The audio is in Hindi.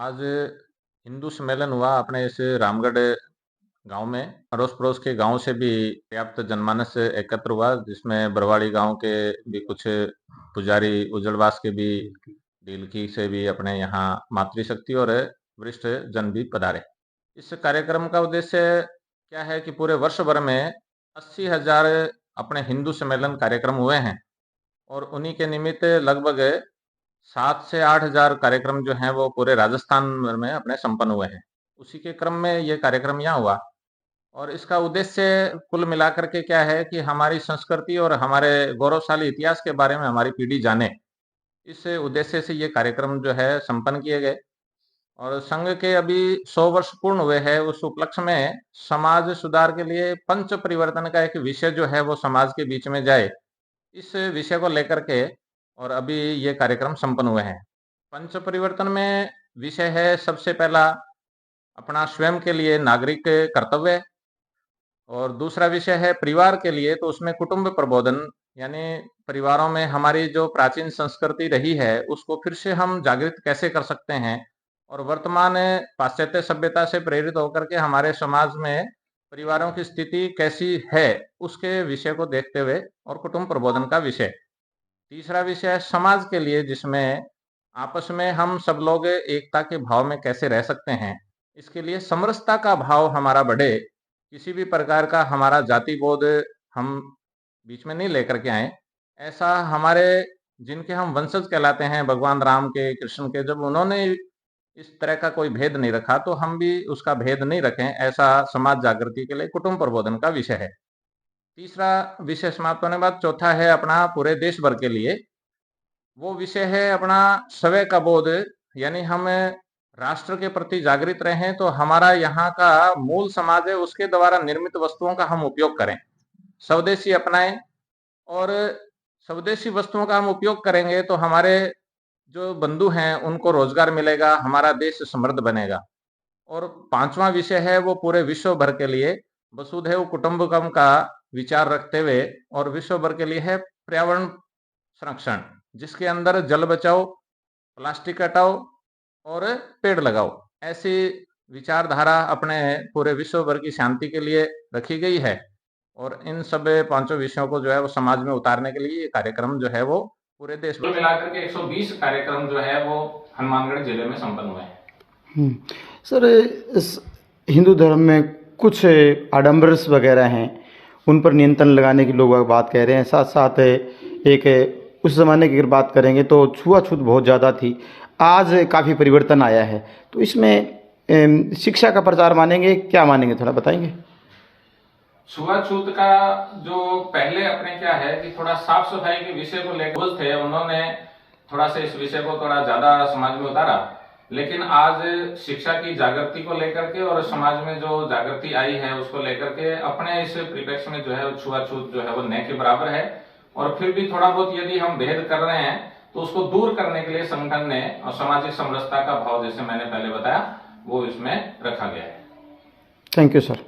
आज हिंदू सम्मेलन हुआ अपने इस रामगढ़ गांव में। अड़ोस पड़ोस के गांव से भी पर्याप्त जनमानस एकत्र हुआ, जिसमें बरवाड़ी गांव के भी कुछ पुजारी, उजड़वास के भी, डीलकी से भी अपने यहाँ मातृशक्ति और वरिष्ठ जन भी पधारे। इस कार्यक्रम का उद्देश्य क्या है कि पूरे वर्ष भर में 80,000 अपने हिंदू सम्मेलन कार्यक्रम हुए हैं और उन्हीं के निमित्त लगभग 7 से 8 हजार कार्यक्रम जो हैं वो पूरे राजस्थान में अपने संपन्न हुए हैं। उसी के क्रम में ये कार्यक्रम यहाँ हुआ और इसका उद्देश्य कुल मिलाकर के क्या है कि हमारी संस्कृति और हमारे गौरवशाली इतिहास के बारे में हमारी पीढ़ी जाने। इस उद्देश्य से ये कार्यक्रम जो है संपन्न किए गए और संघ के अभी 100 वर्ष पूर्ण हुए हैं। उस उपलक्ष्य में समाज सुधार के लिए पंच परिवर्तन का एक विषय जो है वो समाज के बीच में जाए, इस विषय को लेकर के और अभी ये कार्यक्रम संपन्न हुए हैं। पंच परिवर्तन में विषय है सबसे पहला अपना स्वयं के लिए नागरिक कर्तव्य और दूसरा विषय है परिवार के लिए, तो उसमें कुटुंब प्रबोधन, यानी परिवारों में हमारी जो प्राचीन संस्कृति रही है उसको फिर से हम जागृत कैसे कर सकते हैं और वर्तमान पाश्चात्य सभ्यता से प्रेरित होकर के हमारे समाज में परिवारों की स्थिति कैसी है उसके विषय को देखते हुए, और कुटुंब प्रबोधन का विषय। तीसरा विषय है समाज के लिए, जिसमें आपस में हम सब लोग एकता के भाव में कैसे रह सकते हैं, इसके लिए समरसता का भाव हमारा बढ़े, किसी भी प्रकार का हमारा जाति बोध हम बीच में नहीं लेकर के आए। ऐसा हमारे जिनके हम वंशज कहलाते हैं, भगवान राम के, कृष्ण के, जब उन्होंने इस तरह का कोई भेद नहीं रखा तो हम भी उसका भेद नहीं रखें, ऐसा समाज जागृति के लिए कुटुंब प्रबोधन का विषय है। तीसरा विषय समाप्त होने के बाद चौथा है अपना पूरे देश भर के लिए, वो विषय है अपना स्वय का बोध, यानी हम राष्ट्र के प्रति जागृत रहें तो हमारा यहाँ का मूल समाज है उसके द्वारा निर्मित वस्तुओं का हम उपयोग करें, स्वदेशी अपनाएं, और स्वदेशी वस्तुओं का हम उपयोग करेंगे तो हमारे जो बंधु हैं उनको रोजगार मिलेगा, हमारा देश समृद्ध बनेगा। और पांचवा विषय है वो पूरे विश्व भर के लिए वसुधैव कुटुंबकम का विचार रखते हुए, और विश्व भर के लिए है पर्यावरण संरक्षण, जिसके अंदर जल बचाओ, प्लास्टिक हटाओ और पेड़ लगाओ। ऐसी विचारधारा अपने पूरे विश्व भर की शांति के लिए रखी गई है और इन सब पांचों विषयों को जो है वो समाज में उतारने के लिए ये कार्यक्रम जो है वो पूरे देश में मिलाकर के 120 कार्यक्रम जो है वो हनुमानगढ़ जिले में संपन्न हुए हैं। सर, इस हिंदू धर्म में कुछ आडम्बरस वगैरह हैं, उन पर नियंत्रण लगाने की लोग बात कह रहे हैं। साथ साथ एक उस ज़माने की अगर बात करेंगे तो छुआछूत बहुत ज़्यादा थी, आज काफ़ी परिवर्तन आया है। तो इसमें शिक्षा का प्रचार मानेंगे, क्या मानेंगे, थोड़ा बताएंगे? छुआछूत का जो पहले अपने क्या है कि थोड़ा साफ सफाई के विषय को लेकर थे, उन्होंने थोड़ा सा इस विषय को थोड़ा ज्यादा समाज में उतारा, लेकिन आज शिक्षा की जागृति को लेकर के और समाज में जो जागृति आई है उसको लेकर के अपने इस परिप्रेक्ष्य में जो है छुआछूत जो है वो न के बराबर है। और फिर भी थोड़ा बहुत यदि हम भेद कर रहे हैं तो उसको दूर करने के लिए संगठन ने और सामाजिक समरसता का भाव, जैसे मैंने पहले बताया, वो इसमें रखा गया है। Thank you sir.